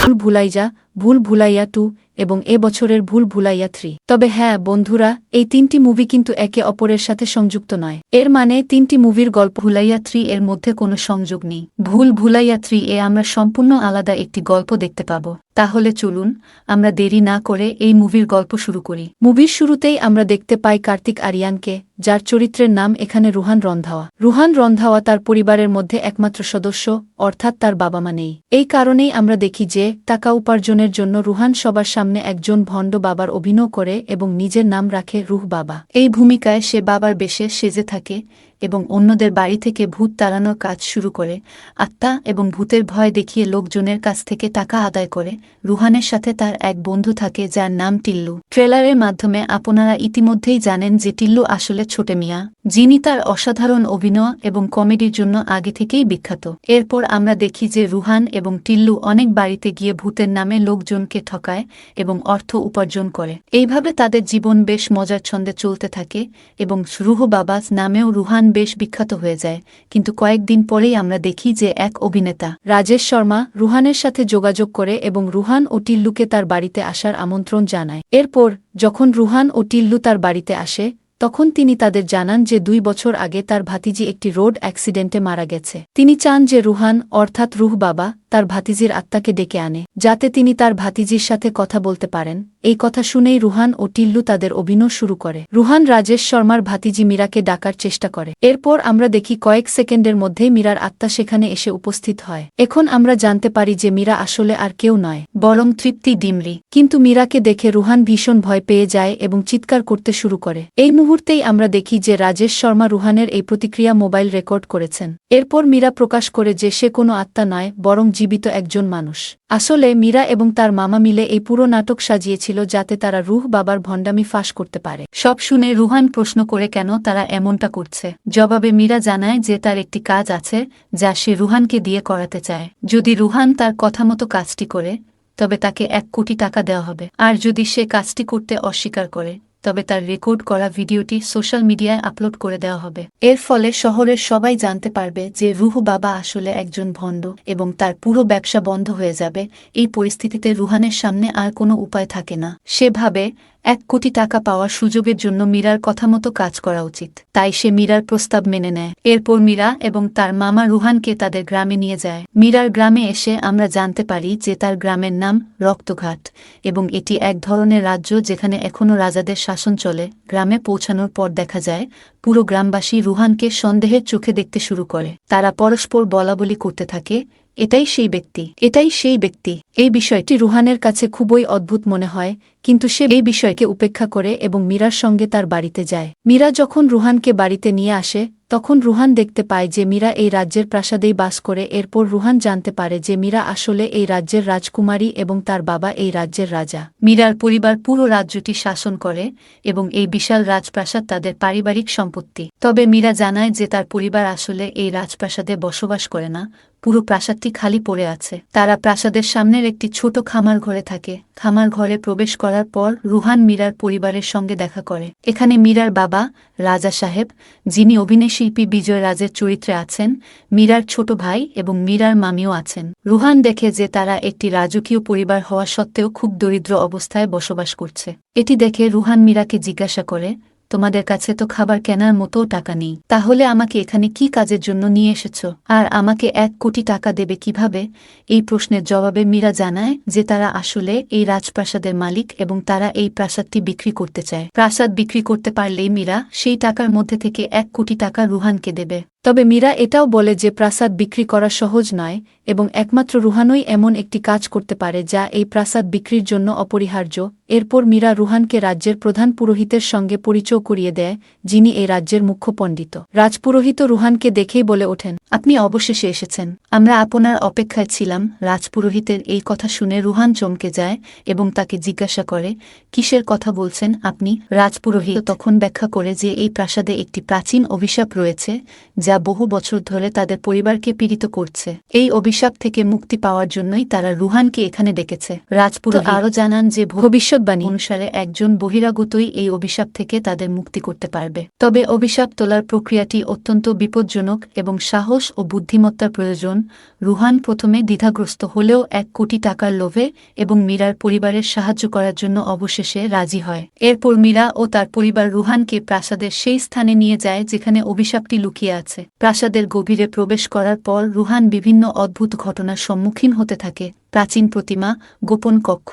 ভুল ভুলাইয়া, ভুল ভুলাইয়া 2 এবং এ বছরের ভুল ভুলাইয়া 3। তবে হ্যাঁ বন্ধুরা, এই 3টি মুভি কিন্তু একে অপরের সাথে সংযুক্ত নয়। এর মানে 3টি মুভির গল্প ভুলাইয়া 3 এর মধ্যে কোনো সংযোগ নেই। ভুল ভুলাইয়া 3 এ আমরা সম্পূর্ণ আলাদা একটি গল্প দেখতে পাব। তাহলে চলুন আমরা দেরি না করে এই মুভির গল্প শুরু করি। মুভির শুরুতেই আমরা দেখতে পাই কার্তিক আরিয়ানকে, যার চরিত্রের নাম এখানে রুহান রন্ধাওয়া। রুহান রন্ধাওয়া তার পরিবারের মধ্যে একমাত্র সদস্য, অর্থাৎ তার বাবা মা নেই। এই কারণেই আমরা দেখি যে টাকা উপার্জনের জন্য রুহান সবার সামনে একজন ভণ্ড বাবার অভিনয় করে এবং নিজের নাম রাখে রুহ বাবা। এই ভূমিকায় সে বাবার বেশে সেজে থাকে এবং অন্যদের বাড়ি থেকে ভূত তাড়ানোর কাজ শুরু করে, আত্মা এবং ভূতের ভয় দেখিয়ে লোকজনের কাছ থেকে টাকা আদায় করে। রুহানের সাথে তার এক বন্ধু থাকে যার নাম টিল্লু। ট্রেলারের মাধ্যমে আপনারা ইতিমধ্যেই জানেন যে টিল্লু আসলে ছোটে মিয়া, যিনি তার অসাধারণ অভিনয় এবং কমেডির জন্য আগে থেকেই বিখ্যাত। এরপর আমরা দেখি যে রুহান এবং টিল্লু অনেক বাড়িতে গিয়ে ভূতের নামে লোকজনকে ঠকায় এবং অর্থ উপার্জন করে। এইভাবে তাদের জীবন বেশ মজার ছন্দে চলতে থাকে এবং রুহ বাবা নামেও রুহান বেশ বিখ্যাত হয়ে যায়। কিন্তু কয়েকদিন পরেই আমরা দেখি যে এক অভিনেতা রাজেশ শর্মা রুহানের সাথে যোগাযোগ করে এবং রুহান ও টিল্লুকে তার বাড়িতে আসার আমন্ত্রণ জানায়। এরপর যখন রুহান ও টিল্লু তার বাড়িতে আসে, তখন তিনি তাদের জানান যে 2 বছর আগে তার ভাতিজি একটি রোড অ্যাক্সিডেন্টে মারা গেছে। তিনি চান যে রুহান অর্থাৎ রুহ বাবা তার ভাতিজির আত্মাকে ডেকে আনে, যাতে তিনি তার ভাতিজির সাথে কথা বলতে পারেন। এই কথা শুনেই রুহান ও টিল্লু তাদের অভিনয় শুরু করে। রুহান রাজেশ শর্মার ভাতিজি মীরাকে ডাকার চেষ্টা করে। এরপর আমরা দেখি কয়েক সেকেন্ডের মধ্যেই মীরার আত্মা সেখানে এসে উপস্থিত হয়। এখন আমরা জানতে পারি যে মীরা আসলে আর কেউ নয়, বরং তৃপ্তি ডিমরি। কিন্তু মীরাকে দেখে রুহান ভীষণ ভয় পেয়ে যায় এবং চিৎকার করতে শুরু করে। এই মুহূর্তেই আমরা দেখি যে রাজেশ শর্মা রুহানের এই প্রতিক্রিয়া মোবাইল রেকর্ড করেছেন। এরপর মীরা প্রকাশ করে যে সে কোনো আত্মা নয়, বরং জীবিত একজন মানুষ। আসলে মীরা এবং তার মামা মিলে এই পুরো নাটক সাজিয়েছিল যাতে তারা রুহ বাবার ভণ্ডামি ফাঁস করতে পারে। সব শুনে রুহান প্রশ্ন করে কেন তারা এমনটা করছে। জবাবে মীরা জানায় যে তার একটি কাজ আছে যা সে রুহানকে দিয়ে করাতে চায়। যদি রুহান তার কথা মতো কাজটি করে, তবে তাকে 1 কোটি টাকা দেওয়া হবে। আর যদি সে কাজটি করতে অস্বীকার করে, তবে তার রেকর্ড করা ভিডিওটি সোশ্যাল মিডিয়ায় আপলোড করে দেওয়া হবে। এর ফলে শহরের সবাই জানতে পারবে যে রুহ বাবা আসলে একজন ভণ্ড এবং তার পুরো ব্যবসা বন্ধ হয়ে যাবে। এই পরিস্থিতিতে রুহানের সামনে আর কোনো উপায় থাকে না। সে ভাবে 1 কোটি টাকা পাওয়ার সুযোগের জন্য মীরার কথা মতো কাজ করা উচিত। তাই সে মীরার প্রস্তাব মেনে নেয়। এরপর মীরা এবং তার মামা রুহানকে তাদের গ্রামে নিয়ে যায়। মীরার গ্রামে এসে আমরা জানতে পারি যে তার গ্রামের নাম রক্তঘাট এবং এটি এক ধরনের রাজ্য যেখানে এখনও রাজাদের শাসন চলে। গ্রামে পৌঁছানোর পর দেখা যায় পুরো গ্রামবাসী রুহানকে সন্দেহের চোখে দেখতে শুরু করে। তারা পরস্পর বলাবলি করতে থাকে, এটাই সেই ব্যক্তি, এটাই সেই ব্যক্তি। এই বিষয়টি রুহানের কাছে খুবই অদ্ভুত মনে হয়, কিন্তু সে এই বিষয়কে উপেক্ষা করে এবং মীরার সঙ্গে তার বাড়িতে যায়। মীরা যখন রুহানকে বাড়িতে নিয়ে আসে, তখন রুহান দেখতে পায় যে মীরা এই রাজ্যের প্রাসাদেই বাস করে। এরপর রুহান জানতে পারে যে মীরা আসলে এই রাজ্যের রাজকুমারী এবং তার বাবা এই রাজ্যের রাজা। মীরার পরিবার পুরো রাজ্যটি শাসন করে এবং এই বিশাল রাজপ্রাসাদ তাদের পারিবারিক সম্পত্তি। তবে মীরা জানায় যে তার পরিবার আসলে এই রাজপ্রাসাদে বসবাস করে না, পুরো প্রাসাদটি খালি পড়ে আছে। তারা প্রাসাদের সামনের একটি ছোট খামার ঘরে থাকে। খামার ঘরে প্রবেশ করার পর রুহান মীরার পরিবারের সঙ্গে দেখা করে। এখানে মীরার বাবা রাজা সাহেব, যিনি অভিনয়শিল্পী বিজয় রাজের চরিত্রে আছেন, মীরার ছোট ভাই এবং মীরার মামিও আছেন। রুহান দেখে যে তারা একটি রাজকীয় পরিবার হওয়া সত্ত্বেও খুব দরিদ্র অবস্থায় বসবাস করছে। এটি দেখে রুহান মীরাকে জিজ্ঞাসা করে, তোমাদের কাছে তো খাবার কেনার মতো টাকা নেই, তাহলে আমাকে এখানে কি কাজের জন্য নিয়ে এসেছো? আর আমাকে 1 কোটি টাকা দেবে কিভাবে? এই প্রশ্নের জবাবে মীরা জানায় যে তারা আসলে এই রাজপ্রাসাদের মালিক এবং তারা এই প্রাসাদটি বিক্রি করতে চায়। প্রাসাদ বিক্রি করতে পারলেই মীরা সেই টাকার মধ্যে থেকে 1 কোটি টাকা রুহানকে দেবে। তবে মীরা এটাও বলে যে প্রাসাদ বিক্রি করা সহজ নয় এবং একমাত্র রুহানই এমন একটি কাজ করতে পারে যা এই প্রাসাদ বিক্রির জন্য অপরিহার্য। এরপর মীরা রুহানকে রাজ্যের প্রধান পুরোহিতের সঙ্গে পরিচয় করিয়ে দেয়, যিনি এই রাজ্যের মুখ্য পণ্ডিত। রাজপুরোহিত রুহানকে দেখেই বলে ওঠেন, আপনি অবশেষে এসেছেন, আমরা আপনার অপেক্ষায় ছিলাম। রাজপুরোহিতের এই কথা শুনে রুহান চমকে যায় এবং তাকে জিজ্ঞাসা করে, কিসের কথা বলছেন আপনি? রাজপুরোহিত তখন ব্যাখ্যা করে যে এই প্রাসাদে একটি প্রাচীন অভিশাপ রয়েছে যা যা বহু বছর ধরে তাদের পরিবারকে পীড়িত করছে। এই অভিশাপ থেকে মুক্তি পাওয়ার জন্যই তারা রুহানকে এখানে ডেকেছে। রাজপুরোহিত আরও জানান যে ভবিষ্যৎবাণী অনুসারে একজন বহিরাগতই এই অভিশাপ থেকে তাদের মুক্তি করতে পারবে। তবে অভিশাপ তোলার প্রক্রিয়াটি অত্যন্ত বিপজ্জনক এবং সাহস ও বুদ্ধিমত্তার প্রয়োজন। রুহান প্রথমে দ্বিধাগ্রস্ত হলেও 1 কোটি টাকার লোভে এবং মীরার পরিবারের সাহায্য করার জন্য অবশেষে রাজি হয়। এরপর মীরা ও তার পরিবার রুহানকে প্রাসাদের সেই স্থানে নিয়ে যায় যেখানে অভিশাপটি লুকিয়ে আছে। প্রাসাদের গভীরে প্রবেশ করার পর রুহান বিভিন্ন অদ্ভুত ঘটনার সম্মুখীন হতে থাকে। প্রাচীন প্রতিমা, গোপন কক্ষ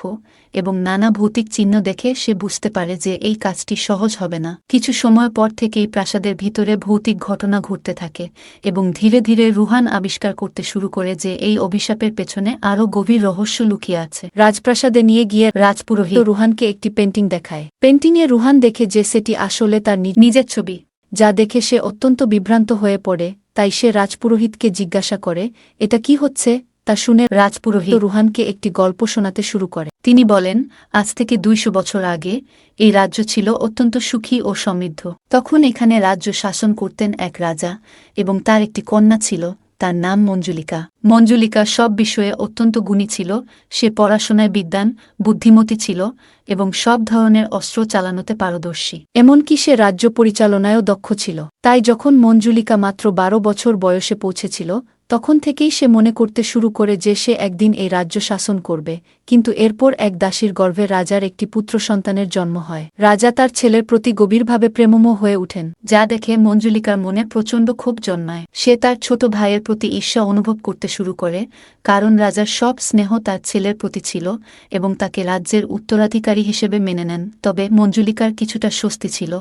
এবং নানা ভৌতিক চিহ্ন দেখে সে বুঝতে পারে যে এই কাজটি সহজ হবে না। কিছু সময় পর থেকেই প্রাসাদের ভিতরে ভৌতিক ঘটনা ঘটতে থাকে এবং ধীরে ধীরে রুহান আবিষ্কার করতে শুরু করে যে এই অভিশাপের পেছনে আরও গভীর রহস্য লুকিয়ে আছে। রাজপ্রাসাদে নিয়ে গিয়ে রাজপুরোহিত রুহানকে একটি পেন্টিং দেখায়। পেন্টিংয়ে রুহান দেখে যে সেটি আসলে তার নিজের ছবি, যা দেখে সে অত্যন্ত বিভ্রান্ত হয়ে পড়ে। তাই সে রাজপুরোহিতকে জিজ্ঞাসা করে, এটা কি হচ্ছে? তা শুনে রাজপুরোহিত রুহানকে একটি গল্প শোনাতে শুরু করে। তিনি বলেন, আজ থেকে 200 বছর আগে এই রাজ্য ছিল অত্যন্ত সুখী ও সমৃদ্ধ। তখন এখানে রাজ্য শাসন করতেন এক রাজা এবং তার একটি কন্যা ছিল, তার নাম মঞ্জুলিকা। মঞ্জুলিকা সব বিষয়ে অত্যন্ত গুণী ছিল। সে পড়াশোনায় বিদ্বান, বুদ্ধিমতী ছিল এবং সব ধরনের অস্ত্র চালানোতে পারদর্শী। এমনকি সে রাজ্য পরিচালনায়ও দক্ষ ছিল। তাই যখন মঞ্জুলিকা মাত্র 12 বছর বয়সে পৌঁছেছিল, তখন থেকেই সে মনে করতে শুরু করে যে সে একদিন এই রাজ্য শাসন করবে। কিন্তু এরপর এক দাসীর গর্ভে রাজার একটি পুত্র সন্তানের জন্ম হয়। রাজা তার ছেলের প্রতি গভীরভাবে প্রেমময় হয়ে ওঠেন, যা দেখে মঞ্জুলিকার মনে প্রচণ্ড ক্ষোভ জন্মায়। সে তার ছোট ভাইয়ের প্রতি ঈর্ষা অনুভব করতে শুরু করে, কারণ রাজার সব স্নেহ তার ছেলের প্রতি ছিল এবং তাকে রাজ্যের উত্তরাধিকারী হিসেবে মেনে নেন। তবে মঞ্জুলিকার কিছুটা স্বস্তি ছিল,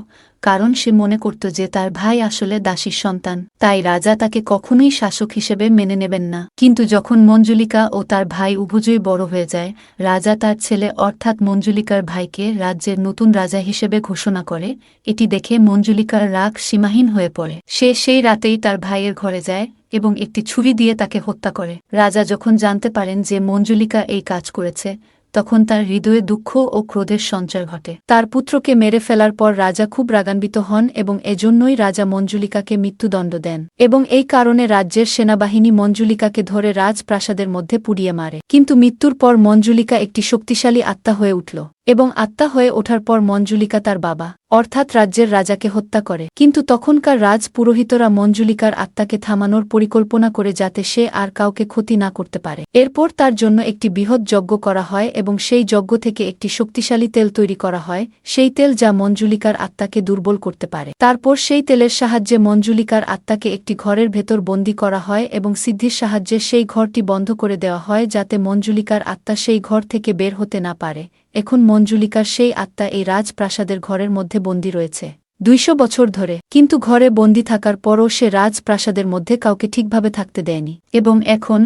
কারণ সে মনে করত যে তার ভাই আসলে দাসীর সন্তান, তাই রাজা তাকে কখনোই শাসক হিসেবে মেনে নেবেন না। কিন্তু যখন মঞ্জুলিকা ও তার ভাই উভয়ই বড় হয়ে যায়, রাজা তার ছেলে অর্থাৎ মঞ্জুলিকার ভাইকে রাজ্যের নতুন রাজা হিসেবে ঘোষণা করে। এটি দেখে মঞ্জুলিকার রাগ সীমাহীন হয়ে পড়ে। সে সেই রাতেই তার ভাইয়ের ঘরে যায় এবং একটি ছুরি দিয়ে তাকে হত্যা করে। রাজা যখন জানতে পারেন যে মঞ্জুলিকা এই কাজ করেছে, তখন তার হৃদয়ে দুঃখ ও ক্রোধের সঞ্চার ঘটে। তার পুত্রকে মেরে ফেলার পর রাজা খুব রাগান্বিত হন এবং এজন্যই রাজা মঞ্জুলিকাকে মৃত্যুদণ্ড দেন এবং এই কারণে রাজ্যের সেনাবাহিনী মঞ্জুলিকাকে ধরে রাজপ্রাসাদের মধ্যে পুড়িয়ে মারে। কিন্তু মৃত্যুর পর মঞ্জুলিকা একটি শক্তিশালী আত্মা হয়ে উঠল এবং আত্মা হয়ে ওঠার পর মঞ্জুলিকা তার বাবা অর্থাৎ রাজ্যের রাজাকে হত্যা করে। কিন্তু তখনকার রাজ পুরোহিতরা মঞ্জুলিকার আত্মাকে থামানোর পরিকল্পনা করে যাতে সে আর কাউকে ক্ষতি না করতে পারে। এরপর তার জন্য একটি বৃহৎ যজ্ঞ করা হয় এবং সেই যজ্ঞ থেকে একটি শক্তিশালী তেল তৈরি করা হয়, সেই তেল যা মঞ্জুলিকার আত্মাকে দুর্বল করতে পারে। তারপর সেই তেলের সাহায্যে মঞ্জুলিকার আত্মাকে একটি ঘরের ভেতর বন্দী করা হয় এবং সিদ্ধির সাহায্যে সেই ঘরটি বন্ধ করে দেওয়া হয় যাতে মঞ্জুলিকার আত্মা সেই ঘর থেকে বের হতে না পারে। এখন মঞ্জুলিকার সেই আত্মা এই রাজপ্রাসাদের ঘরের মধ্যে বন্দী রয়েছে 200 বছর ধরে। কিন্তু ঘরে বন্দী থাকার পরও সে রাজপ্রাসাদের মধ্যে কাউকে ঠিকভাবে থাকতে দেয়নি এবং এখন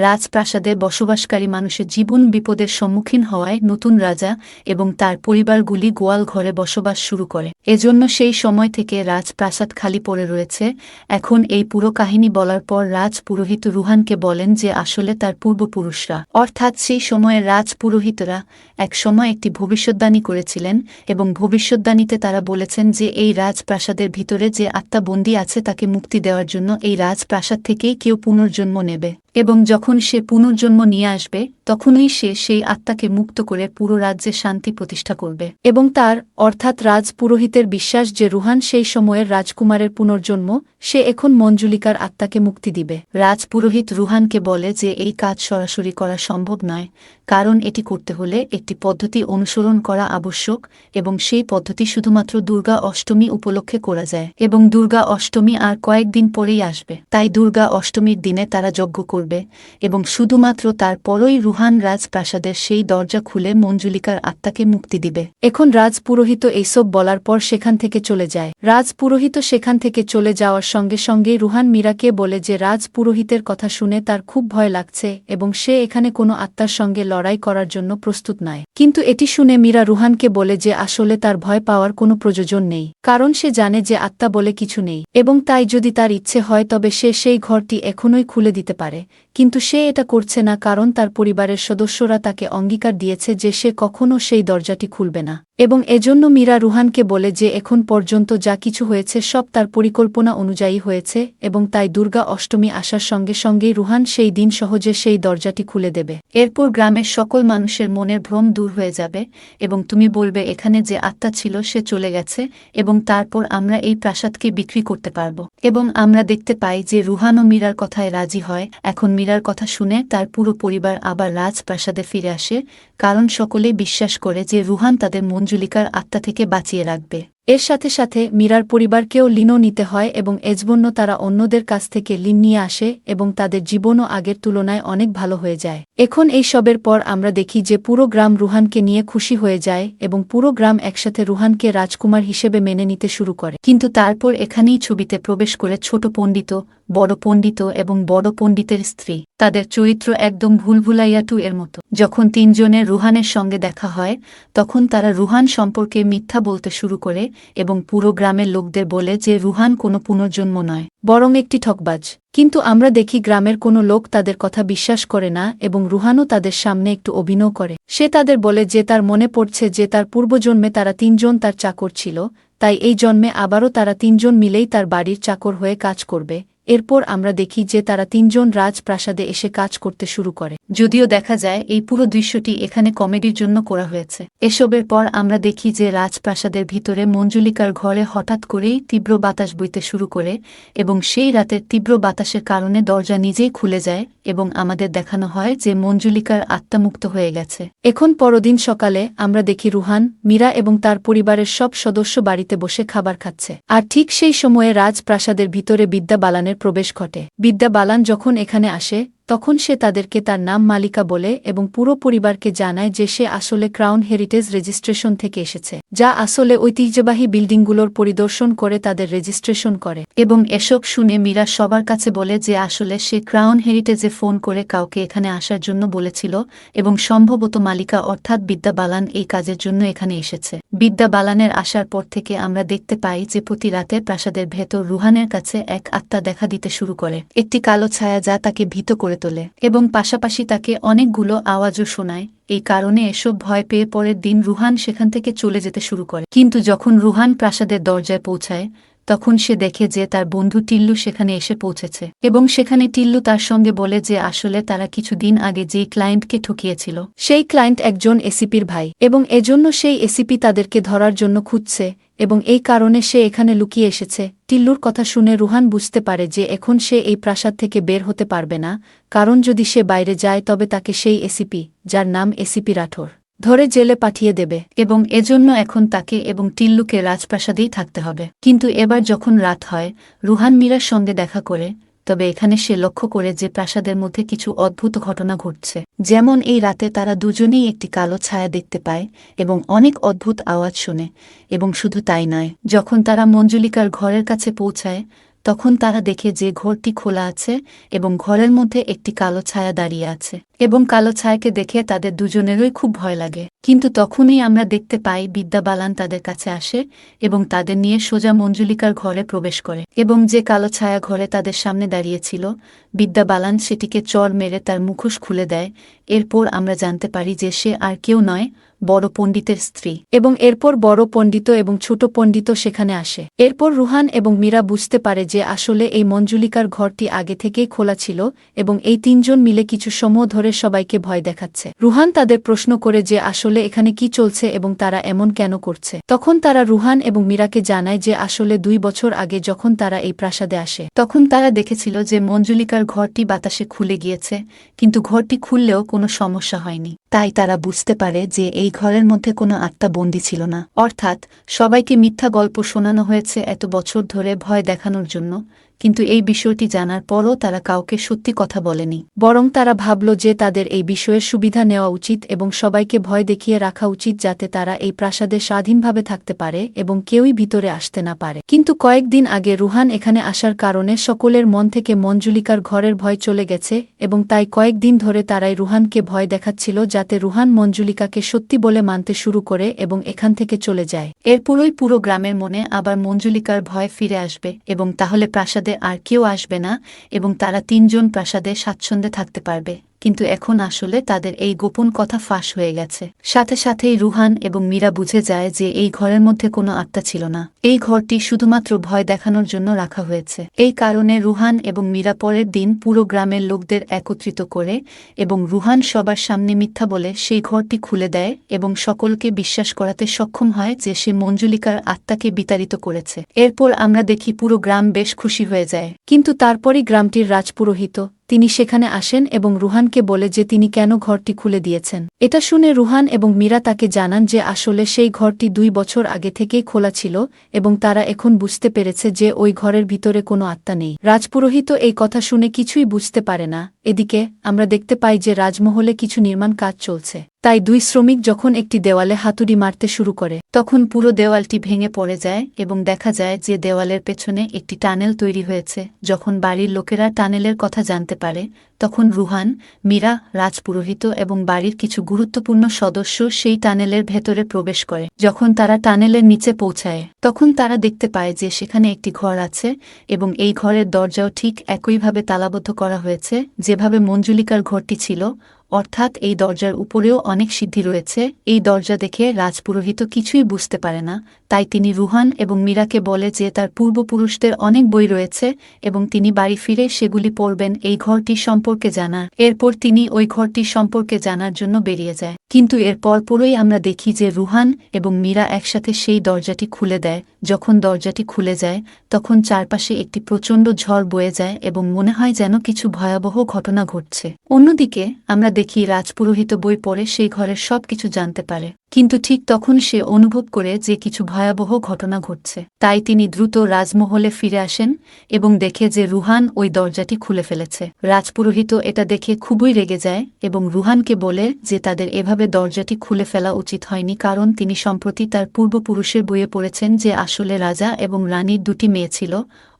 রাজপ্রাসাদে বসবাসকারী মানুষের জীবন বিপদের সম্মুখীন হওয়ায় নতুন রাজা এবং তার পরিবারগুলি গোয়াল ঘরে বসবাস শুরু করে। এজন্য সেই সময় থেকে রাজপ্রাসাদ খালি পড়ে রয়েছে। এখন এই পুরো কাহিনী বলার পর রাজপুরোহিত রুহানকে বলেন যে আসলে তার পূর্বপুরুষরা অর্থাৎ সেই সময়ের রাজপুরোহিতরা এক সময় একটি ভবিষ্যদ্বাণী করেছিলেন এবং ভবিষ্যদ্বাণীতে তারা বলেছেন যে এই রাজপ্রাসাদের ভিতরে যে আত্মা বন্দী আছে তাকে মুক্তি দেওয়ার জন্য এই রাজপ্রাসাদ থেকেই কেউ পুনর্জন্ম নেবে এবং যখন সে পুনর্জন্ম নিয়ে আসবে তখনই সে সেই আত্মাকে মুক্ত করে পুরো রাজ্যে শান্তি প্রতিষ্ঠা করবে। এবং তার অর্থাৎ রাজপুরোহিতের বিশ্বাস যে রুহান সেই সময়ের রাজকুমারের পুনর্জন্ম, সে এখন মঞ্জুলিকার আত্মাকে মুক্তি দিবে। রাজপুরোহিত রুহানকে বলে যে এই কাজ সরাসরি করা সম্ভব নয়, কারণ এটি করতে হলে একটি পদ্ধতি অনুসরণ করা আবশ্যক এবং সেই পদ্ধতি শুধুমাত্র দুর্গা অষ্টমী উপলক্ষে করা যায় এবং দুর্গা অষ্টমী আর কয়েকদিন পরেই আসবে। তাই দুর্গা অষ্টমীর দিনে তারা যজ্ঞ করবে এবং শুধুমাত্র তারপরই রুহান রাজপ্রাসাদের সেই দরজা খুলে মঞ্জুলিকার আত্মাকে মুক্তি দিবে। এখন রাজপুরোহিত এইসব বলার পর সেখান থেকে চলে যায়। রাজপুরোহিত সেখান থেকে চলে যাওয়ার সঙ্গে সঙ্গে রুহান মীরাকে বলে যে রাজপুরোহিতের কথা শুনে তার খুব ভয় লাগছে এবং সে এখানে কোনো আত্মার সঙ্গে লড়াই করার জন্য প্রস্তুত নয়। কিন্তু এটি শুনে মীরা রুহানকে বলে যে আসলে তার ভয় পাওয়ার কোনো প্রয়োজন নেই, কারণ সে জানে যে আত্মা বলে কিছু নেই এবং তাই যদি তার ইচ্ছে হয় তবে সে সেই ঘরটি এখনই খুলে দিতে পারে। কিন্তু সে এটা করছে না কারণ তার পরিবারের সদস্যরা তাকে অঙ্গীকার দিয়েছে যে সে কখনও সেই দরজাটি খুলবে না। এবং এজন্য মীরা রুহানকে বলে যে এখন পর্যন্ত যা কিছু হয়েছে সব তার পরিকল্পনা অনুযায়ী হয়েছে এবং তাই দুর্গা অষ্টমী আসার সঙ্গে সঙ্গেই রুহান সেই দিন সহজে সেই দরজাটি খুলে দেবে। এরপর গ্রামের সকল মানুষের মনের ভ্রম দূর হয়ে যাবে এবং তুমি বলবে এখানে যে আত্মা ছিল সে চলে গেছে এবং তারপর আমরা এই প্রাসাদকে বিক্রি করতে পারব। এবং আমরা দেখতে পাই যে রুহানও মীরার কথায় রাজি হয়। এখন মীরার কথা শুনে তার পুরো পরিবার আবার রাজপ্রাসাদে ফিরে আসে, কারণ সকলেই বিশ্বাস করে যে রুহান তাদের মঞ্জুলিকার আত্মা থেকে বাঁচিয়ে রাখবে। এর সাথে সাথে মীরার পরিবারকেও ঋণও নিতে হয় এবং এজন্য তারা অন্যদের কাছ থেকে ঋণ নিয়ে আসে এবং তাদের জীবনও আগের তুলনায় অনেক ভালো হয়ে যায়। এখন এই সবের পর আমরা দেখি যে পুরো গ্রাম রুহানকে নিয়ে খুশি হয়ে যায় এবং পুরো গ্রাম একসাথে রুহানকে রাজকুমার হিসেবে মেনে নিতে শুরু করে। কিন্তু তারপর এখানেই ছবিতে প্রবেশ করে ছোট পণ্ডিত, বড় পণ্ডিত এবং বড় পণ্ডিতের স্ত্রী। তাদের চরিত্র একদম ভুলভুলাইয়া 2 এর মতো। যখন তিনজনের রুহানের সঙ্গে দেখা হয় তখন তারা রুহান সম্পর্কে মিথ্যা বলতে শুরু করে এবং পুরো গ্রামের লোকদের বলে যে রুহান কোনো পুনর্জন্ম নয়, বরং একটি ঠকবাজ। কিন্তু আমরা দেখি গ্রামের কোনো লোক তাদের কথা বিশ্বাস করে না এবং রুহানও তাদের সামনে একটু অভিনয় করে। সে তাদের বলে যে তার মনে পড়ছে যে তার পূর্বজন্মে তারা তিনজন তার চাকর ছিল, তাই এই জন্মে আবারও তারা তিনজন মিলেই তার বাড়ির চাকর হয়ে কাজ করবে। এরপর আমরা দেখি যে তারা তিনজন রাজপ্রাসাদে এসে কাজ করতে শুরু করে। যদিও দেখা যায় এই পুরো দৃশ্যটি এখানে কমেডির জন্য করা হয়েছে। এসবের পর আমরা দেখি যে রাজপ্রাসাদের ভিতরে মঞ্জুলিকার ঘরে হঠাৎ করেই তীব্র বাতাস বইতে শুরু করে এবং সেই রাতের তীব্র বাতাসের কারণে দরজা নিজেই খুলে যায় এবং আমাদের দেখানো হয় যে মঞ্জুলিকার আত্মা মুক্ত হয়ে গেছে। এখন পরদিন সকালে আমরা দেখি রুহান, মীরা এবং তার পরিবারের সব সদস্য বাড়িতে বসে খাবার খাচ্ছে। আর ঠিক সেই সময়ে রাজপ্রাসাদের ভিতরে বিদ্যা বালানের প্রবেশ ঘটে। বিদ্যা বালান যখন এখানে আসে তখন সে তাদেরকে তার নাম মালিকা বলে এবং পুরো পরিবারকে জানায় যে সে আসলে ক্রাউন হেরিটেজ রেজিস্ট্রেশন থেকে এসেছে, যা আসলে ঐতিহ্যবাহী বিল্ডিংগুলোর পরিদর্শন করে তাদের রেজিস্ট্রেশন করে। এবং এসব শুনে মীরা সবার কাছে বলে যে আসলে সে ক্রাউন হেরিটেজে ফোন করে কাউকে এখানে আসার জন্য বলেছিল এবং সম্ভবত মালিকা অর্থাৎ বিদ্যা বালান এই কাজের জন্য এখানে এসেছে। বিদ্যা বালানের আসার পর থেকে আমরা দেখতে পাই যে প্রতি রাতে প্রাসাদের ভেতর রুহানের কাছে এক আত্মা দেখা দিতে শুরু করে, একটি কালো ছায়া যা তাকে ভীত করে তোলে এবং পাশাপাশি তাকে অনেকগুলো আওয়াজও শোনায়। এই কারণে এসব ভয় পেয়ে পরের দিন রুহান সেখান থেকে চলে যেতে শুরু করে। কিন্তু যখন রুহান প্রাসাদের দরজায় পৌঁছায় তখন সে দেখে যে তার বন্ধু টিল্লু সেখানে এসে পৌঁছেছে এবং সেখানে টিল্লু তার সঙ্গে বলে যে আসলে তারা কিছুদিন আগে যেই ক্লায়েন্টকে ঠকিয়েছিল সেই ক্লায়েন্ট একজন এসিপির ভাই এবং এজন্য সেই এসিপি তাদেরকে ধরার জন্য খুঁজছে এবং এই কারণে সে এখানে লুকিয়ে এসেছে। টিল্লুর কথা শুনে রুহান বুঝতে পারে যে এখন সে এই প্রাসাদ থেকে বের হতে পারবে না, কারণ যদি সে বাইরে যায় তবে তাকে সেই এসিপি, যার নাম এসিপি রাঠোর, ধরে জেলে পাঠিয়ে দেবে এবং এজন্য এখন তাকে এবং টিল্লুকে রাজপ্রাসাদেই থাকতে হবে। কিন্তু এবার যখন রাত হয় রুহান মীরার সঙ্গে দেখা করে, তবে এখানে সে লক্ষ্য করে যে প্রাসাদের মধ্যে কিছু অদ্ভুত ঘটনা ঘটছে। যেমন এই রাতে তারা দুজনেই একটি কালো ছায়া দেখতে পায় এবং অনেক অদ্ভুত আওয়াজ শোনে। এবং শুধু তাই নয়, যখন তারা মঞ্জুলিকার ঘরের কাছে পৌঁছায় তখন তারা দেখে যে ঘরটি খোলা আছে এবং ঘরের মধ্যে একটি কালো ছায়া দাঁড়িয়ে আছে এবং কালো ছায়াকে দেখে তাদের দুজনেরই খুব ভয় লাগে। কিন্তু তখনই আমরা দেখতে পাই বিদ্যা বালান তাদের কাছে আসে এবং তাদের নিয়ে সোজা মঞ্জুলিকার ঘরে প্রবেশ করে এবং যে কালো ছায়া ঘরে তাদের সামনে দাঁড়িয়েছিল বিদ্যা বালান সেটিকে চড় মেরে তার মুখোশ খুলে দেয়। এরপর আমরা জানতে পারি যে সে আর কেউ নয়, বড় পণ্ডিতের স্ত্রী। এবং এরপর বড় পণ্ডিত এবং ছোট পণ্ডিত সেখানে আসে। এরপর রুহান এবং মীরা বুঝতে পারে যে আসলে এই মঞ্জুলিকার ঘরটি আগে থেকেই খোলা ছিল এবং এই তিনজন মিলে কিছু সময় ধরে সবাইকে ভয় দেখাচ্ছে। রুহান তাদের প্রশ্ন করে যে আসলে এখানে কি চলছে এবং তারা এমন কেন করছে। তখন তারা রুহান এবং মীরাকে জানায় যে আসলে 2 বছর আগে যখন তারা এই প্রাসাদে আসে তখন তারা দেখেছিল যে মঞ্জুলিকার ঘরটি বাতাসে খুলে গিয়েছে, কিন্তু ঘরটি খুললেও কোনো সমস্যা হয়নি। তাই তারা বুঝতে পারে যে এই ঘরের মধ্যে কোনো আত্মা বন্দী ছিল না, অর্থাৎ সবাইকে মিথ্যা গল্প শোনানো হয়েছে এত বছর ধরে ভয় দেখানোর জন্য। কিন্তু এই বিষয়টি জানার পরও তারা কাউকে সত্যি কথা বলেনি, বরং তারা ভাবল যে তাদের এই বিষয়ের সুবিধা নেওয়া উচিত এবং সবাইকে ভয় দেখিয়ে রাখা উচিত যাতে তারা এই প্রাসাদে স্বাধীনভাবে থাকতে পারে এবং কেউই ভিতরে আসতে না পারে। কিন্তু কয়েকদিন আগে রুহান এখানে আসার কারণে সকলের মন থেকে মঞ্জুলিকার ঘরের ভয় চলে গেছে এবং তাই কয়েকদিন ধরে তারাই রুহানকে ভয় দেখাচ্ছিল যাতে রুহান মঞ্জুলিকাকে সত্যি বলে মানতে শুরু করে এবং এখান থেকে চলে যায়। এরপরই পুরো গ্রামের মনে আবার মঞ্জুলিকার ভয় ফিরে আসবে এবং তাহলে প্রাসাদে আর কেউ আসবে না এবং তারা তিনজন প্রাসাদে স্বাচ্ছন্দ্যে থাকতে পারবে। কিন্তু এখন আসলে তাদের এই গোপন কথা ফাঁস হয়ে গেছে। সাথে সাথেই রুহান এবং মীরা বুঝে যায় যে এই ঘরের মধ্যে কোনো আত্মা ছিল না। এই ঘরটি শুধুমাত্র ভয় দেখানোর জন্য রাখা হয়েছে। এই কারণে রুহান এবং মীরা পরের দিন পুরো গ্রামের লোকদের একত্রিত করে এবং রুহান সবার সামনে মিথ্যা বলে সেই ঘরটি খুলে দেয় এবং সকলকে বিশ্বাস করাতে সক্ষম হয় যে সে মঞ্জুলিকার আত্মাকে বিতাড়িত করেছে। এরপর আমরা দেখি পুরো গ্রাম বেশ খুশি হয়ে যায়। কিন্তু তারপরই গ্রামটির রাজপুরোহিত তিনি সেখানে আসেন এবং রুহানকে বলে যে তিনি কেন ঘরটি খুলে দিয়েছেন। এটা শুনে রুহান এবং মীরা তাকে জানান যে আসলে সেই ঘরটি 2 বছর আগে থেকেই খোলা ছিল এবং তারা এখন বুঝতে পেরেছে যে ওই ঘরের ভিতরে কোনো আত্মা নেই। রাজপুরোহিত এই কথা শুনে কিছুই বুঝতে পারে না। এদিকে আমরা দেখতে পাই যে রাজমহলে কিছু নির্মাণ কাজ চলছে। তাই 2 শ্রমিক যখন একটি দেওয়ালে হাতুড়ি মারতে শুরু করে তখন পুরো দেওয়ালটি ভেঙে পড়ে যায় এবং দেখা যায় যে দেওয়ালের পেছনে একটি টানেল তৈরি হয়েছে। যখন বাড়ির লোকেরা টানেলের কথা জানতে পারে তখন রুহান, মীরা, রাজপুরোহিত এবং বাড়ির কিছু গুরুত্বপূর্ণ সদস্য সেই টানেলের ভেতরে প্রবেশ করে। যখন তারা টানেলের নিচে পৌঁছায় তখন তারা দেখতে পায় যে সেখানে একটি ঘর আছে এবং এই ঘরের দরজাও ঠিক একইভাবে তালাবদ্ধ করা হয়েছে যেভাবে মঞ্জুলিকার ঘরটি ছিল, অর্থাৎ এই দরজার উপরেও অনেক সিদ্ধি রয়েছে। এই দরজা দেখে রাজপুরোহিত কিছুই বুঝতে পারে না, তাই তিনি রুহান এবং মীরাকে বলে যে তার পূর্বপুরুষদের অনেক বই রয়েছে এবং তিনি বাড়ি ফিরে সেগুলি পড়বেন এই ঘরটি সম্পর্কে জানার। এরপর তিনি ওই ঘরটি সম্পর্কে জানার জন্য বেরিয়ে যায়। কিন্তু এর পরপরই আমরা দেখি যে রুহান এবং মীরা একসাথে সেই দরজাটি খুলে দেয়। যখন দরজাটি খুলে যায় তখন চারপাশে একটি প্রচণ্ড ঝড় বয়ে যায় এবং মনে হয় যেন কিছু ভয়াবহ ঘটনা ঘটছে। অন্যদিকে আমরা দেখি রাজপুরোহিত বই পড়ে সেই ঘরের সব কিছু জানতে পারে, কিন্তু ঠিক তখন সে অনুভব করে যে কিছু ভয়াবহ ঘটনা ঘটছে। তাই তিনি দ্রুত রাজমহলে ফিরে আসেন এবং দেখে যে রুহান ওই দরজাটি খুলে ফেলেছে। রাজপুরোহিত এটা দেখে খুবই রেগে যায় এবং রুহানকে বলে যে তাদের এভাবে দরজাটি খুলে ফেলা উচিত হয়নি, কারণ তিনি সম্প্রতি তার পূর্বপুরুষের বইয়ে পড়েছেন যে আসলে রাজা এবং রানীর 2টি মেয়ে ছিল,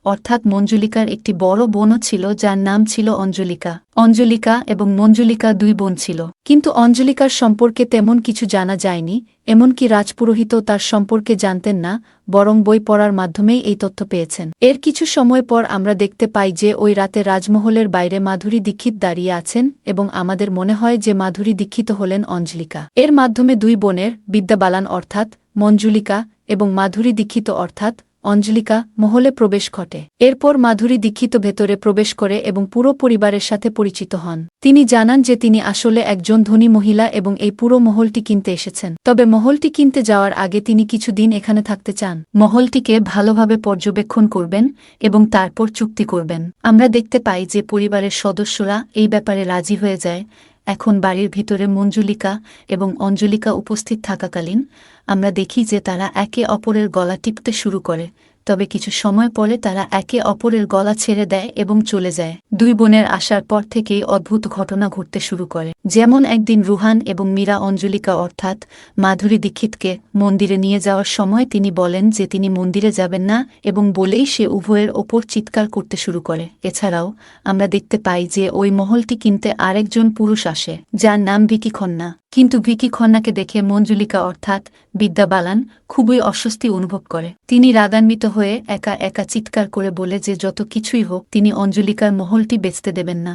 অর্থাৎ মঞ্জুলিকার একটি বড় বোনও ছিল যার নাম ছিল অঞ্জলিকা। অঞ্জলিকা এবং মঞ্জুলিকা 2 বোন ছিল, কিন্তু অঞ্জলিকার সম্পর্কে তেমন কিছু জানা যায়নি। এমনকি রাজপুরোহিত তার সম্পর্কে জানতেন না, বরং বই পড়ার মাধ্যমেই এই তথ্য পেয়েছেন। এর কিছু সময় পর আমরা দেখতে পাই যে ওই রাতে রাজমহলের বাইরে মাধুরী দীক্ষিত দাঁড়িয়ে আছেন এবং আমাদের মনে হয় যে মাধুরী দীক্ষিত হলেন অঞ্জলিকা। এর মাধ্যমে 2 বোনের বিদ্যা বালান অর্থাৎ মঞ্জুলিকা এবং মাধুরী দীক্ষিত অর্থাৎ অঞ্জলিকা মহলে প্রবেশ ঘটে। এরপর মাধুরী দীক্ষিত ভেতরে প্রবেশ করে এবং পুরো পরিবারের সাথে পরিচিত হন। তিনি জানান যে তিনি আসলে একজন ধনী মহিলা এবং এই পুরো মহলটি কিনতে এসেছেন। তবে মহলটি কিনতে যাওয়ার আগে তিনি কিছুদিন এখানে থাকতে চান। মহলটিকে ভালোভাবে পর্যবেক্ষণ করবেন এবং তারপর চুক্তি করবেন। আমরা দেখতে পাই যে পরিবারের সদস্যরা এই ব্যাপারে রাজি হয়ে যায়। এখন বাড়ির ভিতরে মঞ্জুলিকা এবং অঞ্জলিকা উপস্থিত থাকাকালীন আমরা দেখি যে তারা একে অপরের গলা টিপতে শুরু করে, তবে কিছু সময় পরে তারা একে অপরের গলা ছেড়ে দেয় এবং চলে যায়। 2 বোনের আসার পর থেকেই অদ্ভুত ঘটনা ঘটতে শুরু করে। যেমন একদিন রুহান এবং মীরা অঞ্জলিকা অর্থাৎ মাধুরী দীক্ষিতকে মন্দিরে নিয়ে যাওয়ার সময় তিনি বলেন যে তিনি মন্দিরে যাবেন না এবং বলেই সে উভয়ের ওপর চিৎকার করতে শুরু করে। এছাড়াও আমরা দেখতে পাই যে ওই মহলটি কিনতে আরেকজন পুরুষ আসে যার নাম ভিকি খন্না। কিন্তু ভিকি খন্নাকে দেখে মঞ্জুলিকা অর্থাৎ বিদ্যা বালান খুবই অস্বস্তি অনুভব করে। তিনি রাগান্বিত হয়ে একা একা চিৎকার করে বলে যে যত কিছুই হোক তিনি অঞ্জলিকার মহলটি বেচতে দেবেন না।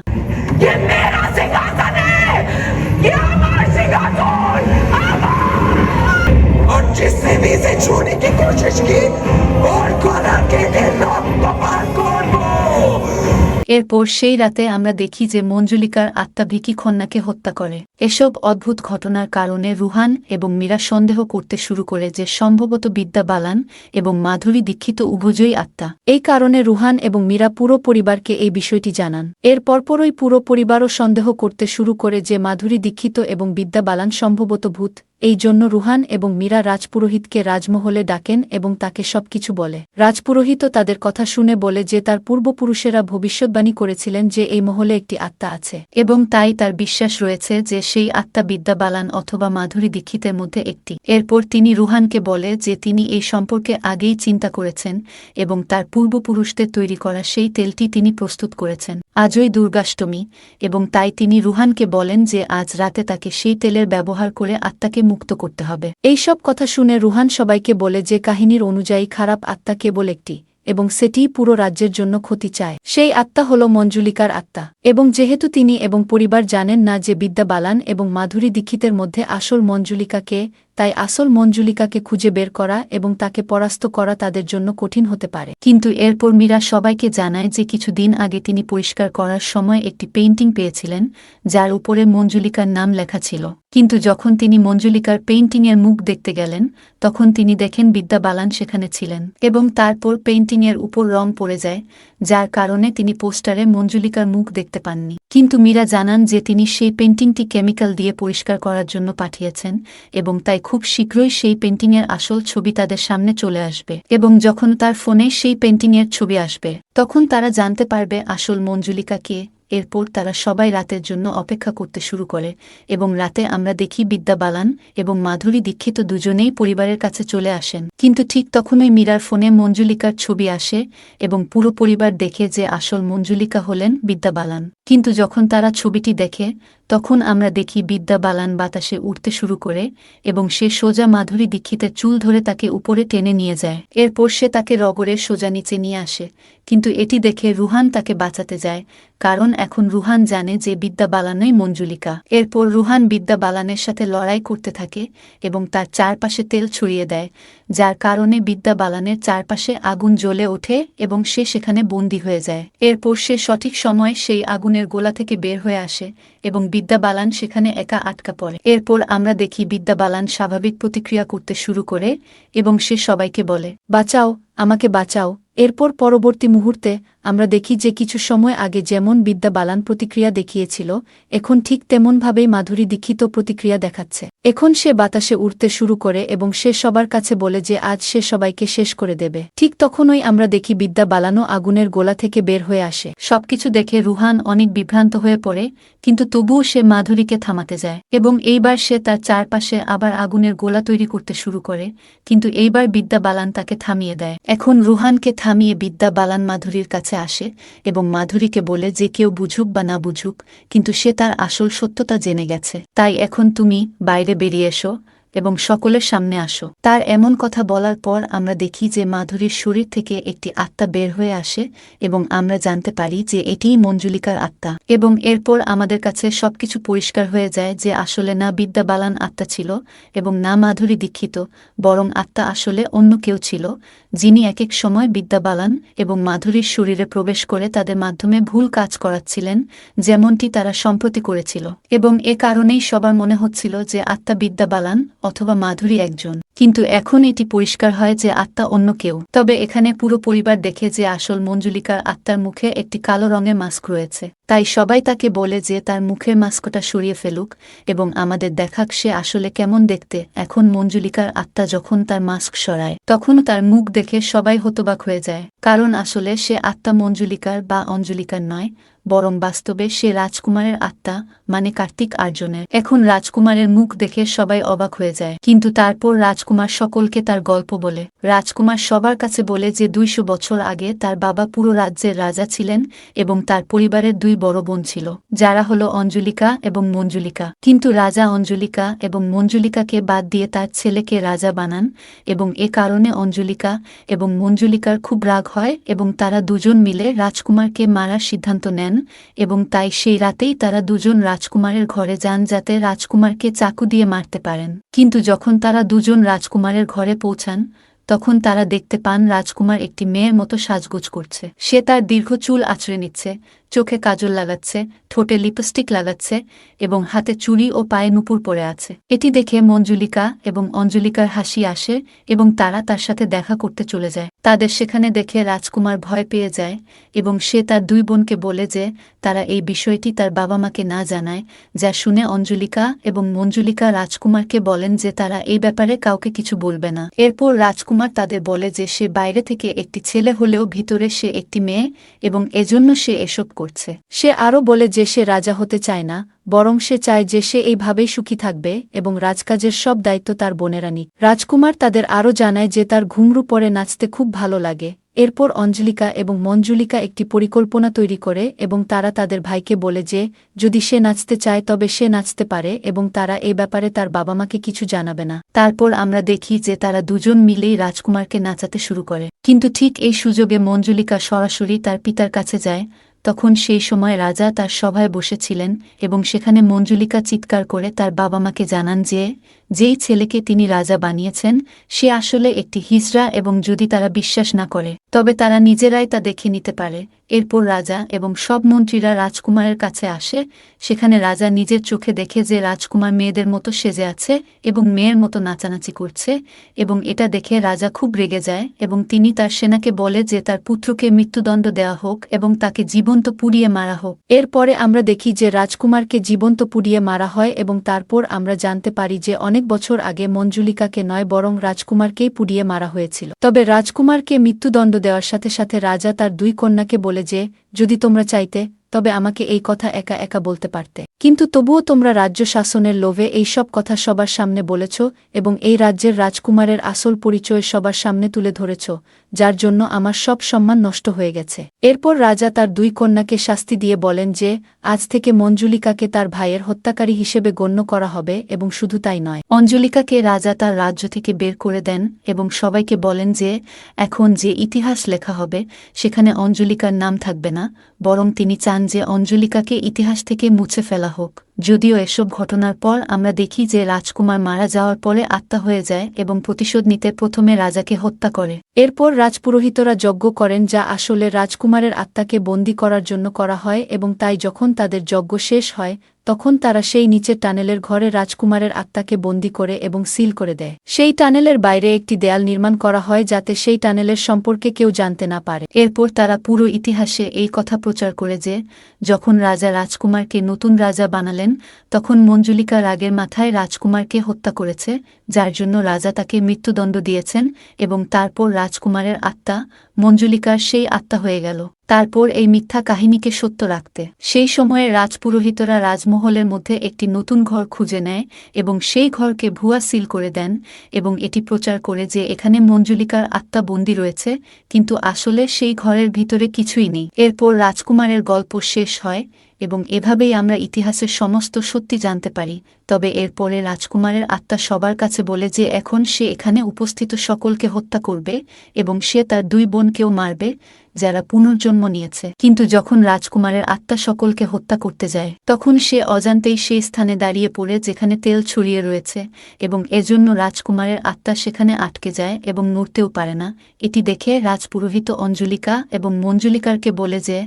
এরপর সেই রাতে আমরা দেখি যে মঞ্জুলিকার আত্মা ভিকি খন্নাকে হত্যা করে। এসব অদ্ভুত ঘটনার কারণে রুহান এবং মীরা সন্দেহ করতে শুরু করে যে সম্ভবত বিদ্যা বালান এবং মাধুরী দীক্ষিত উভয়ই আত্মা। এই কারণে রুহান এবং মীরা পুরো পরিবারকে এই বিষয়টি জানান। এর পরপরই পুরো পরিবারও সন্দেহ করতে শুরু করে যে মাধুরী দীক্ষিত এবং বিদ্যা বালান সম্ভবত ভূত। এই জন্য রুহান এবং মীরা রাজপুরোহিতকে রাজমহলে ডাকেন এবং তাকে সবকিছু বলে। রাজপুরোহিত তাদের কথা শুনে বলে যে তার পূর্বপুরুষেরা ভবিষ্যৎবাণী করেছিলেন যে এই মহলে একটি আত্মা আছে এবং তাই তার বিশ্বাস রয়েছে যে সেই আত্মা বিদ্যা বালান অথবা মাধুরী দীক্ষিতের মধ্যে একটি। এরপর তিনি রুহানকে বলে যে তিনি এই সম্পর্কে আগেই চিন্তা করেছেন এবং তার পূর্বপুরুষদের তৈরি করা সেই তেলটি তিনি প্রস্তুত করেছেন। আজই দুর্গাষ্টমী এবং তাই তিনি রুহানকে বলেন যে আজ রাতে তাকে সেই তেলের ব্যবহার করে আত্মাকে মুক্ত করতে হবে। এই সব কথা শুনে রুহান সবাইকে বলে যে কাহিনীর অনুযায়ী খারাপ আত্মা কেবল একটি, এবং সেটিই পুরো রাজ্যের জন্য ক্ষতি চায়। সেই আত্মা হল মঞ্জুলিকার আত্মা। এবং যেহেতু তিনি এবং পরিবার জানেন না যে বিদ্যা বালান এবং মাধুরী দীক্ষিতের মধ্যে আসল মঞ্জুলিকাকে, তাই আসল মঞ্জুলিকাকে খুঁজে বের করা এবং তাকে পরাস্ত করা তাদের জন্য কঠিন হতে পারে। কিন্তু এরপর মীরা সবাইকে জানায় যে কিছুদিন আগে তিনি পরিষ্কার করার সময় একটি পেইন্টিং পেয়েছিলেন যার উপরে মঞ্জুলিকার নাম লেখা ছিল। কিন্তু যখন তিনি মঞ্জুলিকার পেইন্টিংয়ের মুখ দেখতে গেলেন তখন তিনি দেখেন বিদ্যা বালান সেখানে ছিলেন এবং তারপর পেইন্টিংয়ের উপর রং পড়ে যায়, যার কারণে তিনি পোস্টারে মঞ্জুলিকার মুখ দেখতে পাননি। কিন্তু মীরা জানান যে তিনি সেই পেইন্টিংটি কেমিক্যাল দিয়ে পরিষ্কার করার জন্য পাঠিয়েছেন এবং তাই খুব শীঘ্রই সেই পেইন্টিংয়ের আসল ছবি তাদের সামনে চলে আসবে এবং যখন তার ফোনে সেই পেইন্টিংয়ের ছবি আসবে তখন তারা জানতে পারবে আসল মঞ্জুলিকা কে। এরপর তারা সবাই রাতের জন্য অপেক্ষা করতে শুরু করে এবং রাতে আমরা দেখি বিদ্যা বালান এবং মাধুরী দীক্ষিত দুজনেই পরিবারের কাছে চলে আসেন। কিন্তু ঠিক তখনই মীরার ফোনে মঞ্জুলিকার ছবি আসে এবং পুরো পরিবার দেখে যে আসল মঞ্জুলিকা হলেন বিদ্যা বালান। কিন্তু যখন তারা ছবিটি দেখে তখন আমরা দেখি বিদ্যা বালান বাতাসে উঠতে শুরু করে এবং সে সোজা মাধুরী দীক্ষিতের চুল ধরে তাকে উপরে টেনে নিয়ে যায়। এরপর সে তাকে রগরে সোজা নিচে নিয়ে আসে, কিন্তু এটি দেখে রুহান তাকে বাঁচাতে যায়, কারণ এখন রুহান জানে যে বিদ্যা বালানই মঞ্জুলিকা। এরপর রুহান বিদ্যা বালানের সাথে লড়াই করতে থাকে এবং তার চারপাশে তেল ছড়িয়ে দেয়, যার কারণে বিদ্যা বালানের চারপাশে আগুন জ্বলে ওঠে এবং সে সেখানে বন্দী হয়ে যায়। এরপর সে সঠিক সময় সেই আগুনের গোলা থেকে বের হয়ে আসে এবং বিদ্যা বালান সেখানে একা আটকা পড়ে। এরপর আমরা দেখি বিদ্যা বালান স্বাভাবিক প্রতিক্রিয়া করতে শুরু করে এবং সে সবাইকে বলে, বাঁচাও, আমাকে বাঁচাও। এরপর পরবর্তী মুহূর্তে আমরা দেখি যে কিছু সময় আগে যেমন বিদ্যা বালান প্রতিক্রিয়া দেখিয়েছিল এখন ঠিক তেমনভাবেই মাধুরী দীক্ষিত প্রতিক্রিয়া দেখাচ্ছে। এখন সে বাতাসে উড়তে শুরু করে এবং সে সবার কাছে বলে যে আজ সে সবাইকে শেষ করে দেবে। ঠিক তখনই আমরা দেখি বিদ্যা বালানও আগুনের গোলা থেকে বের হয়ে আসে। সবকিছু দেখে রুহান অনেক বিভ্রান্ত হয়ে পড়ে, কিন্তু তবুও সে মাধুরীকে থামাতে যায় এবং এইবার সে তার চারপাশে আবার আগুনের গোলা তৈরি করতে শুরু করে, কিন্তু এইবার বিদ্যা বালান তাকে থামিয়ে দেয়। এখন রুহানকে থামিয়ে বিদ্যা বালান মাধুরীর কাছে আসে এবং মাধুরীকে বলে যে কেউ বুঝুক বা না বুঝুক, কিন্তু সে তার আসল সত্যতা জেনে গেছে, তাই এখন তুমি বাইরে বেরিয়ে এসো এবং সকলের সামনে আসো। তার এমন কথা বলার পর আমরা দেখি যে মাধুরীর শরীর থেকে একটি আত্মা বের হয়ে আসে এবং আমরা জানতে পারি যে এটিই মঞ্জুলিকার আত্মা। এবং এরপর আমাদের কাছে সবকিছু পরিষ্কার হয়ে যায় যে আসলে না বিদ্যা বালান আত্মা ছিল এবং না মাধুরী দীক্ষিত, বরং আত্মা আসলে অন্য কেউ ছিল, যিনি এক এক সময় বিদ্যা বালান এবং মাধুরীর শরীরে প্রবেশ করে তাদের মাধ্যমে ভুল কাজ করাচ্ছিলেন, যেমনটি তারা সম্প্রতি করেছিল। এবং এ কারণেই সবার মনে হচ্ছিল যে আত্মা বিদ্যা বালান অথবা মাধুরী একজন, কিন্তু এখন এটি পরিষ্কার হয় যে আত্মা অন্য কেউ। তবে এখানে পুরো পরিবার দেখে যে আসল মঞ্জুলিকার আত্মার মুখে একটি কালো রঙের মাস্ক রয়েছে, তাই সবাই তাকে বলে যে তার মুখের মাস্কটা সরিয়ে ফেলুক এবং আমাদের দেখাক সে আসলে কেমন দেখতে। এখন মঞ্জুলিকার আত্মা যখন তার মাস্ক সরায় তখন তার মুখ দেখে সবাই হতবাক হয়ে যায়, কারণ আসলে সে আত্মা মঞ্জুলিকার বা অঞ্জলিকার নয়, বরং বাস্তবে সে রাজকুমারের আত্মা, মানে কার্তিক আর্জনের। এখন রাজকুমারের মুখ দেখে সবাই অবাক হয়ে যায়, কিন্তু তারপর রাজকুমার সকলকে তার গল্প বলে। রাজকুমার সবার কাছে বলে যে 200 বছর আগে তার বাবা পুরো রাজ্যের রাজা ছিলেন এবং তার পরিবারের 2 বড় বোন ছিল, যারা হলো অঞ্জলিকা এবং মঞ্জুলিকা। কিন্তু রাজা অঞ্জলিকা এবং মঞ্জুলিকাকে বাদ দিয়ে তার ছেলেকে রাজা বানান এবং এ কারণে অঞ্জলিকা এবং মঞ্জুলিকার খুব রাগ হয় এবং তারা দুজন মিলে রাজকুমারকে মারার সিদ্ধান্ত নেন এবং তাই সেই রাতেই তারা দুজন রাজকুমারের ঘরে যান যাতে রাজকুমারকে চাকু দিয়ে মারতে পারেন। কিন্তু যখন তারা দুজন রাজকুমারের ঘরে পৌঁছান তখন তারা দেখতে পান রাজকুমার একটি মেয়ের মতো সাজগোজ করছে। সে তার দীর্ঘ চুল আঁচড়ে নিচ্ছে, চোখে কাজল লাগাচ্ছে, ঠোঁটে লিপস্টিক লাগাচ্ছে এবং হাতে চুড়ি ও পায়ে নুপুর পরে আছে। এটি দেখে মঞ্জুলিকা এবং অঞ্জলিকার হাসি আসে এবং তারা তার সাথে দেখা করতে চলে যায়। তাদের সেখানে দেখে রাজকুমার ভয় পেয়ে যায় এবং সে তার 2 বোনকে বলে যে তারা এই বিষয়টি তার বাবা মাকে না জানায়, যা শুনে অঞ্জলিকা এবং মঞ্জুলিকা রাজকুমারকে বলেন যে তারা এই ব্যাপারে কাউকে কিছু বলবে না। এরপর রাজকুমার তাদের বলে যে সে বাইরে থেকে একটি ছেলে হলেও ভিতরে সে একটি মেয়ে এবং এজন্য সে এসব করছে। সে আরও বলে যে সে রাজা হতে চায় না, বরং সে চায় যে সে এইভাবেই সুখী থাকবে এবং রাজকাজের সব দায়িত্ব তার বোনেরা নিক। রাজকুমার তাদের আরও জানায় যে তার ঘুঙরু পরে নাচতে খুব ভালো লাগে। এরপর অঞ্জলিকা এবং মঞ্জুলিকা একটি পরিকল্পনা তৈরি করে এবং তারা তাদের ভাইকে বলে যে যদি সে নাচতে চায় তবে সে নাচতে পারে এবং তারা এই ব্যাপারে তার বাবা মাকে কিছু জানাবে না। তারপর আমরা দেখি যে তারা দুজন মিলেই রাজকুমারকে নাচাতে শুরু করে। কিন্তু ঠিক এই সুযোগে মঞ্জুলিকা সরাসরি তার পিতার কাছে যায়। তখন সেই সময় রাজা তার সভায় বসেছিলেন এবং সেখানে মঞ্জুলিকা চিৎকার করে তার বাবা মাকে জানান যে যেই ছেলেকে তিনি রাজা বানিয়েছেন সে আসলে একটি হিজড়া এবং যদি তারা বিশ্বাস না করে তবে তারা নিজেরাই তা দেখে নিতে পারে। এরপর রাজা এবং সব মন্ত্রীরা রাজকুমারের কাছে আসে। সেখানে রাজা নিজের চোখে দেখে যে রাজকুমার মেয়েদের মতো সেজে আছে এবং মেয়ের মতো নাচানাচি করছে এবং এটা দেখে রাজা খুব রেগে যায় এবং তিনি তার সেনাকে বলে যে তার পুত্রকে মৃত্যুদণ্ড দেওয়া হোক এবং তাকে জীবন্ত পুড়িয়ে মারা হোক। এরপরে আমরা দেখি যে রাজকুমারকে জীবন্ত পুড়িয়ে মারা হয় এবং তারপর আমরা জানতে পারি যে অনেক বছর আগে মঞ্জুলিকাকে নয় বরং রাজকুমারকেই পুড়িয়ে মারা হয়েছিল। তবে রাজকুমারকে মৃত্যুদণ্ড দেওয়ার সাথে সাথে রাজা তার দুই কন্যাকে বলে যে যদি তোমরা চাইতে তবে আমাকে এই কথা একা একা বলতে পারতে, কিন্তু তবুও তোমরা রাজ্য শাসনের লোভে এই সব কথা সবার সামনে বলেছ এবং এই রাজ্যের রাজকুমারের আসল পরিচয় সবার সামনে তুলে ধরেছ, যার জন্য আমার সব সম্মান নষ্ট হয়ে গেছে। এরপর রাজা তার দুই কন্যাকে শাস্তি দিয়ে বলেন যে আজ থেকে মঞ্জুলিকাকে তার ভাইয়ের হত্যাকারী হিসেবে গণ্য করা হবে এবং শুধু তাই নয়, অঞ্জলিকাকে রাজা তার রাজ্য থেকে বের করে দেন এবং সবাইকে বলেন যে এখন যে ইতিহাস লেখা হবে সেখানে অঞ্জলিকার নাম থাকবে না, বরং তিনি চান যে অঞ্জলিকাকে ইতিহাস থেকে মুছে ফেলা হোক। যদিও এসব ঘটনার পর আমরা দেখি যে রাজকুমার মারা যাওয়ার পরে আত্মা হয়ে যায় এবং প্রতিশোধ নিতে প্রথমে রাজাকে হত্যা করে। এরপর রাজপুরোহিতরা যজ্ঞ করেন যা আসলে রাজকুমারের আত্মাকে বন্দী করার জন্য করা হয় এবং তাই যখন তাদের যজ্ঞ শেষ হয় তখন তারা সেই নিচের টানেলের ঘরে রাজকুমারের আত্মাকে বন্দী করে এবং সিল করে দেয়। সেই টানেলের বাইরে একটি দেয়াল নির্মাণ করা হয় যাতে সেই টানেলের সম্পর্কে কেউ জানতে না পারে। এরপর তারা পুরো ইতিহাসে এই কথা প্রচার করে যে যখন রাজা রাজকুমারকে নতুন রাজা বানালেন তখন মঞ্জুলিকা রাগের মাথায় রাজকুমারকে হত্যা করেছে, যার জন্য রাজা তাকে মৃত্যুদণ্ড দিয়েছেন এবং তারপর রাজকুমারের আত্মা মঞ্জুলিকার সেই আত্মা হয়ে গেল। তারপর এই মিথ্যা কাহিনীকে সত্য রাখতে সেই সময়ে রাজপুরোহিতরা রাজমহলের মধ্যে একটি নতুন ঘর খুঁজে নেয় এবং সেই ঘরকে ভুয়া সিল করে দেন এবং এটি প্রচার করে যে এখানে মঞ্জুলিকার আত্মা বন্দী রয়েছে, কিন্তু আসলে সেই ঘরের ভিতরে কিছুই নেই। এরপর রাজকুমারের গল্প শেষ হয় এবং এভাবেই আমরা ইতিহাসের সমস্ত সত্যি জানতে পারি। তবে এরপরে রাজকুমারের আত্মা সবার কাছে বলে যে এখন সে এখানে উপস্থিত সকলকে হত্যা করবে এবং সে তার দুই বোনকেও মারবে যারা পুনর্জন্ম নিয়েছে। কিন্তু যখন রাজকুমারের আত্মা সকলকে হত্যা করতে যায় তখন সে অজান্তেই সেই স্থানে দাঁড়িয়ে পড়ে যেখানে তেল ছড়িয়ে রয়েছে এবং এজন্য রাজকুমারের আত্মা সেখানে আটকে যায় এবং নড়তেও পারে না। এটি দেখে রাজপুরোহিত অঞ্জলিকা এবং মঞ্জুলিকারকে বলে যে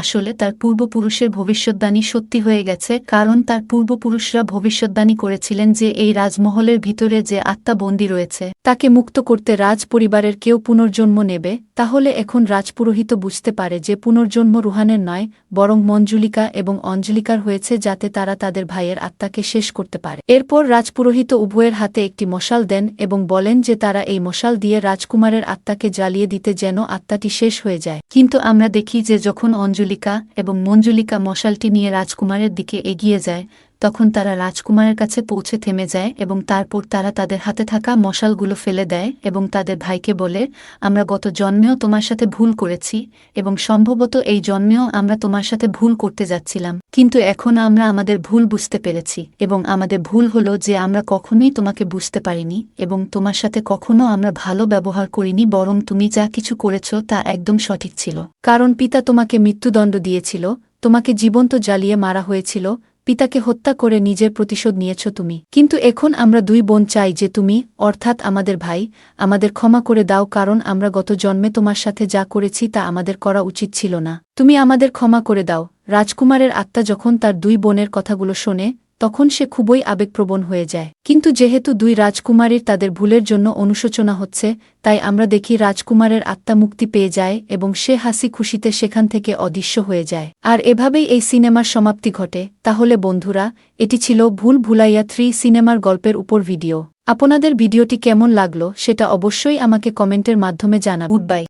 আসলে তার পূর্বপুরুষের ভবিষ্যদ্বাণী সত্যি হয়ে গেছে, কারণ তার পূর্বপুরুষরা ভবিষ্যদ্বাণী করেছিলেন যে এই রাজমহলের ভিতরে যে আত্মা বন্দী রয়েছে তাকে মুক্ত করতে রাজ পরিবারের কেউ পুনর্জন্ম নেবে। তাহলে এখন রাজপুরোহিত বুঝতে পারে যে পুনর্জন্ম রুহানের নয় বরং মঞ্জুলিকা এবং অঞ্জলিকার হয়েছে যাতে তারা তাদের ভাইয়ের আত্মাকে শেষ করতে পারে। এরপর রাজপুরোহিত উভয়ের হাতে একটি মশাল দেন এবং বলেন যে তারা এই মশাল দিয়ে রাজকুমারের আত্মাকে জ্বালিয়ে দিতে যেন আত্মাটি শেষ হয়ে যায়। কিন্তু আমরা দেখি যে যখন অঞ্জলিকা এবং মঞ্জুলিকা মশালটি নিয়ে রাজকুমারের দিকে এগিয়ে যায় তখন তারা রাজকুমারের কাছে পৌঁছে থেমে যায় এবং তারপর তারা তাদের হাতে থাকা মশালগুলো ফেলে দেয় এবং তাদের ভাইকে বলে আমরা গত জন্মেও তোমার সাথে ভুল করেছি এবং সম্ভবত এই জন্মেও আমরা তোমার সাথে ভুল করতে যাচ্ছিলাম, কিন্তু এখন আমরা আমাদের ভুল বুঝতে পেরেছি এবং আমাদের ভুল হলো যে আমরা কখনোই তোমাকে বুঝতে পারিনি এবং তোমার সাথে কখনো আমরা ভালো ব্যবহার করিনি, বরং তুমি যা কিছু করেছ তা একদম সঠিক ছিল, কারণ পিতা তোমাকে মৃত্যুদণ্ড দিয়েছিল, তোমাকে জীবন্ত জ্বালিয়ে মারা হয়েছিল, পিতাকে হত্যা করে নিজের প্রতিশোধ নিয়েছ তুমি। কিন্তু এখন আমরা দুই বোন চাই যে তুমি অর্থাৎ আমাদের ভাই আমাদের ক্ষমা করে দাও, কারণ আমরা গত জন্মে তোমার সাথে যা করেছি তা আমাদের করা উচিত ছিল না, তুমি আমাদের ক্ষমা করে দাও। রাজকুমারের আত্মা যখন তার দুই বোনের কথাগুলো শোনে তখন সে খুবই আবেগপ্রবণ হয়ে যায়। কিন্তু যেহেতু দুই রাজকুমারীর তাদের ভুলের জন্য অনুশোচনা হচ্ছে তাই আমরা দেখি রাজকুমারের আত্মা মুক্তি পেয়ে যায় এবং সে হাসি খুশিতে সেখান থেকে অদৃশ্য হয়ে যায়। আর এভাবেই এই সিনেমার সমাপ্তি ঘটে। তাহলে বন্ধুরা, এটি ছিল ভুল ভুলাইয়া 3 সিনেমার গল্পের উপর ভিডিও। আপনাদের ভিডিওটি কেমন লাগলো সেটা অবশ্যই আমাকে কমেন্টের মাধ্যমে জানাবেন। Good bye.